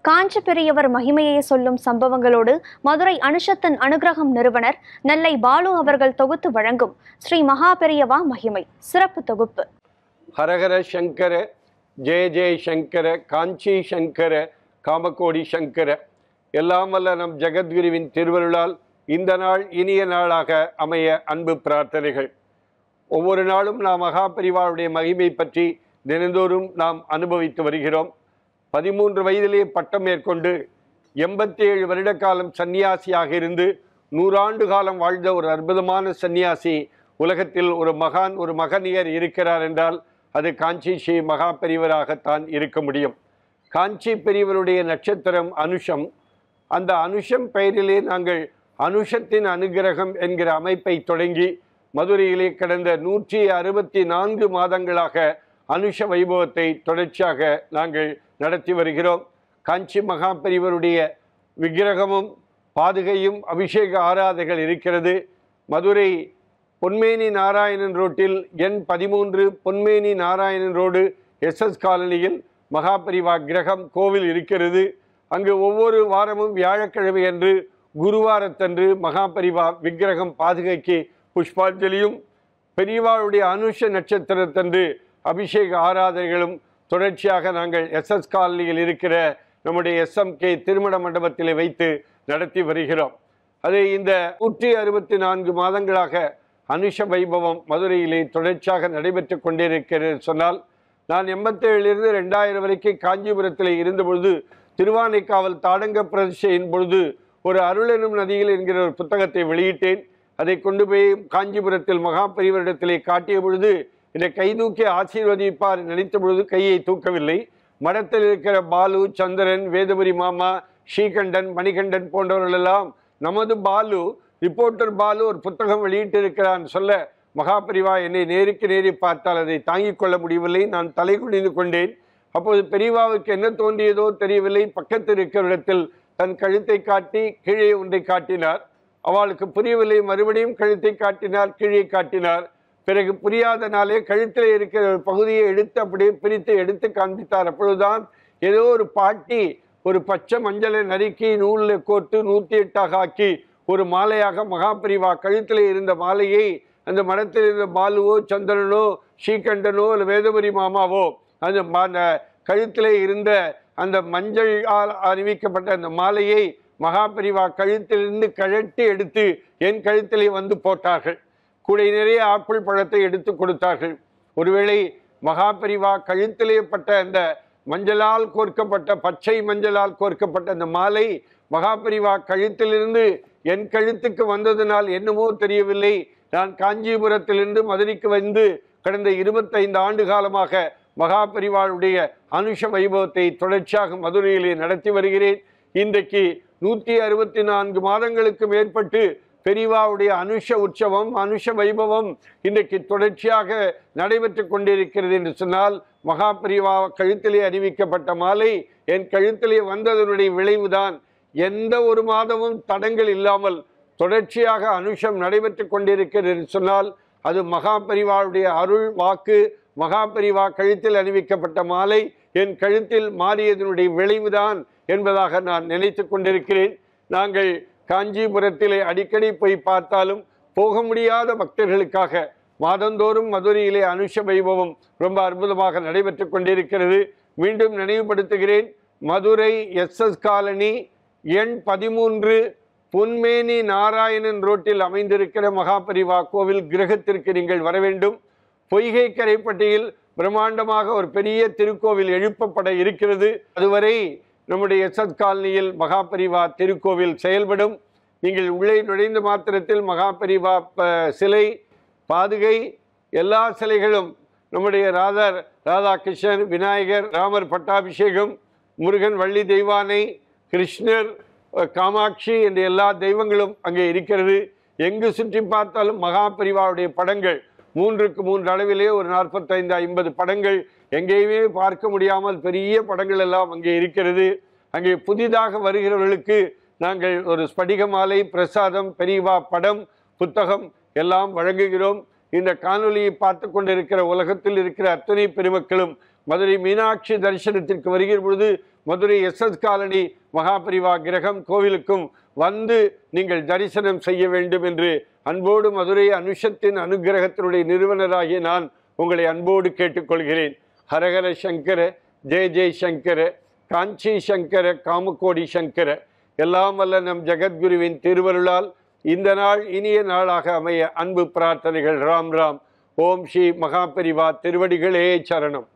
காஞ்சி பெரியவர் மகிமையை சொல்லும் சம்பவங்களோடு மதுரை அனுஷத்தன் அனுகிரகம் நிறுவனர் நெல்லை பாலு அவர்கள் தொகுத்து வழங்கும் ஸ்ரீ மகா பெரியவா மகிமை சிறப்பு தொகுப்பு. ஹரஹர சங்கர, ஜெய ஜெய சங்கர, காஞ்சி சங்கர, காமகோடி சங்கர. எல்லாம் வல்ல நம் ஜெகத்குருவின் திருவருளால் இந்த நாள் இனிய நாளாக அமைய அன்பு பிரார்த்தனைகள். ஒவ்வொரு நாளும் நாம் மகா பெரியவாவுடைய மகிமை பற்றி தினந்தோறும் நாம் அனுபவித்து வருகிறோம். 13 வயதிலே பட்டம் மேற்கொண்டு 87 வருட காலம் சன்னியாசியாக இருந்து 100 ஆண்டு காலம் வாழ்ந்த ஒரு அற்புதமான சன்னியாசி உலகத்தில் ஒரு மகான், ஒரு மகனியர் இருக்கிறார் என்றால் அது காஞ்சி ஸ்ரீ மகா பெரியவராகத்தான் இருக்க முடியும். காஞ்சி பெரியவருடைய நட்சத்திரம் அனுஷம். அந்த அனுஷம் பெயரிலே நாங்கள் அனுஷத்தின் அனுகிரகம் என்கிற அமைப்பை தொடங்கி மதுரையிலே கடந்த 164 மாதங்களாக அனுஷ வைபவத்தை தொடர்ச்சியாக நாங்கள் நடத்தி வருகிறோம். காஞ்சி மகா பெரியவருடைய விக்கிரகமும் பாதுகையும் அபிஷேக ஆராதனைகள் இருக்கிறது. மதுரை பொன்மேனி நாராயணன் ரோட்டில் எண் 13 பொன்மேனி நாராயணன் ரோடு SS காலனியில் மகா பெரியவா கிரகம் கோவில் இருக்கிறது. அங்கு ஒவ்வொரு வாரமும் வியாழக்கிழமை அன்று குருவாரத்தன்று மகா பெரியவா விக்கிரகம் பாதுகைக்கு புஷ்பாஞ்சலியும் பெரியவாளுடைய அனுஷ நட்சத்திரத்தன்று அபிஷேக ஆராதனைகளும் தொடர்ச்சியாக நாங்கள் SS காலனியில் இருக்கிற நம்முடைய SMK திருமண மண்டபத்தில் வைத்து நடத்தி வருகிறோம். அது இந்த 164 மாதங்களாக அனுஷ வைபவம் மதுரையிலே தொடர்ச்சியாக நடைபெற்று கொண்டிருக்கிறது. சொன்னால் நான் 87லிருந்து 2000 வரைக்கும் காஞ்சிபுரத்தில் இருந்தபொழுது திருவானைக்காவல் தாடங்க பிரதிஷ்டையின் பொழுது ஒரு அருளெனும் நதியில் என்கிற ஒரு புத்தகத்தை வெளியிட்டேன். அதை கொண்டு போய் காஞ்சிபுரத்தில் மகா பெரியவரிடத்திலே காட்டிய பொழுது என்னை கை தூக்கி ஆசீர்வதிப்பார் நினைத்த பொழுது கையை தூக்கவில்லை. மடத்தில் இருக்கிற பாலு, சந்திரன், வேதபுரி மாமா, ஸ்ரீகண்டன், மணிகண்டன் போன்றவர்களெல்லாம் நமது பாலு, ரிப்போர்ட்டர் பாலு ஒரு புத்தகம் வெளியிட்டிருக்கிறான் சொல்ல மகா பெரியவா என்னை நேருக்கு நேரி பார்த்தால் அதை தாங்கிக் கொள்ள முடியவில்லை. நான் தலை குனிந்து கொண்டேன். அப்போது பெரியவாவுக்கு என்ன தோன்றியதோ தெரியவில்லை. பக்கத்தில் இருக்கிற இடத்தில் தன் கழுத்தை காட்டி கீழே ஒன்றை காட்டினார். அவளுக்கு புரியவில்லை. மறுபடியும் கழுத்தை காட்டினார், கீழே காட்டினார். பிறகு புரியாதனாலே கழுத்தில் இருக்கிற ஒரு பகுதியை எடுத்து அப்படியே பிரித்து எடுத்து காண்பித்தார். அப்பொழுதுதான் ஏதோ ஒரு பாட்டி ஒரு பச்சை மஞ்சளை நறுக்கி நூலில் கோர்த்து 108ஆக ஆக்கி ஒரு மாலையாக மகா பெரியவா கழுத்தில் இருந்த மாலையை அந்த மடத்தில் இருந்த பாலுவோ, சந்திரனோ, ஸ்ரீகண்டனோ இல்லை வேதபுரி மாமாவோ அந்த கழுத்தில் இருந்த அந்த மஞ்சள் அறிவிக்கப்பட்ட அந்த மாலையை மகா பெரியவா கழுத்திலிருந்து கழட்டி எடுத்து என் கழுத்திலே வந்து போட்டார்கள். கூடை நிறைய ஆப்பிள் பழத்தை எடுத்து கொடுத்தார்கள். ஒருவேளை மகா பெரியவா கழுத்திலே பட்ட அந்த மஞ்சளால் கோர்க்கப்பட்ட, பச்சை மஞ்சளால் கோர்க்கப்பட்ட அந்த மாலை மகா பெரியவா கழுத்திலிருந்து என் கழுத்துக்கு வந்ததனால் என்னமோ தெரியவில்லை. நான் காஞ்சிபுரத்திலிருந்து மதுரைக்கு வந்து கடந்த 25 ஆண்டு காலமாக மகா பெரியவாளுடைய அனுஷ வைபவத்தை தொடர்ச்சியாக மதுரையிலே நடத்தி வருகிறேன். இன்றைக்கு 164 மாதங்களுக்கு மேற்பட்டு பெரியவாவுடைய அனுஷ உற்சவம், அனுஷ வைபவம் இன்றைக்கு தொடர்ச்சியாக நடைபெற்று கொண்டிருக்கிறது என்று சொன்னால் மகா பெரியவா கழுத்திலே அறிவிக்கப்பட்ட மாலை என் கழுத்திலே வந்ததனுடைய விளைவுதான். எந்த ஒரு மாதமும் தடங்கள் இல்லாமல் தொடர்ச்சியாக அனுஷம் நடைபெற்று கொண்டிருக்கிறது என்று சொன்னால் அது மகா பெரியவாவுடைய அருள் வாக்கு. மகா பெரியவா கழுத்தில் அணிவிக்கப்பட்ட மாலை என் கழுத்தில் மாறியதனுடைய விளைவுதான் என்பதாக நான் நினைத்து கொண்டிருக்கிறேன். நாங்கள் காஞ்சிபுரத்திலே அடிக்கடி போய் பார்த்தாலும் போக முடியாத பக்தர்களுக்காக மாதந்தோறும் மதுரையிலே அனுஷ வைபவம் ரொம்ப அற்புதமாக நடைபெற்று கொண்டிருக்கிறது. மீண்டும் நினைவுபடுத்துகிறேன். மதுரை SS காலனி எண் 13 பொன்மேனி நாராயணன் ரோட்டில் அமைந்திருக்கிற மகா பெரியவா கோவில் கிரகத்திற்கு நீங்கள் வர வேண்டும். பொய்கை கரைப்பட்டியில் பிரம்மாண்டமாக ஒரு பெரிய திருக்கோவில் எழுப்பப்பட இருக்கிறது. அதுவரை நம்முடைய SS காலனியில் மகா பெரியவா திருக்கோவில் செயல்படும். நீங்கள் உள்ளே நுழைந்த மாத்திரத்தில் மகா பெரியவா சிலை, பாதுகை, எல்லா சிலைகளும் நம்முடைய ராதாகிருஷ்ணன், விநாயகர், ராமர் பட்டாபிஷேகம், முருகன், வள்ளி தெய்வானை, கிருஷ்ணர், காமாட்சி என்ற எல்லா தெய்வங்களும் அங்கே இருக்கிறது. எங்கு சுற்றி பார்த்தாலும் மகா பெரியவாவுடைய படங்கள் 3க்கு 3 அளவிலே ஒரு 45-50 படங்கள் எங்கேயுமே பார்க்க முடியாமல் பெரிய படங்கள் எல்லாம் அங்கே இருக்கிறது. அங்கே புதிதாக வருகிறவர்களுக்கு நாங்கள் ஒரு ஸ்படிக மாலை, பிரசாதம், பெரியவா படம், புத்தகம் எல்லாம் வழங்குகிறோம். இந்த காணொலியை பார்த்து கொண்டிருக்கிற உலகத்தில் இருக்கிற அத்தனை பெருமக்களும் மதுரை மீனாட்சி தரிசனத்திற்கு வருகிற பொழுது மதுரை எஸ்எஸ் காலனி மகாபரிவா கிரகம் கோவிலுக்கும் வந்து நீங்கள் தரிசனம் செய்ய வேண்டும் என்று அன்போடு மதுரை அனுஷத்தின் அனுகிரகத்தினுடைய நிறுவனராகிய நான் உங்களை அன்போடு கேட்டுக்கொள்கிறேன். ஹரஹர சங்கர, ஜெய ஜெய் சங்கர, காஞ்சி சங்கர, காமகோடி சங்கர. எல்லாம் வல்ல நம் ஜெகத்குருவின் திருவருளால் இந்த நாள் இனிய நாளாக அமைய அன்பு பிரார்த்தனைகள். ராம் ராம். ஓம் ஸ்ரீ மகாபரிவா திருவடிகளே சரணம்.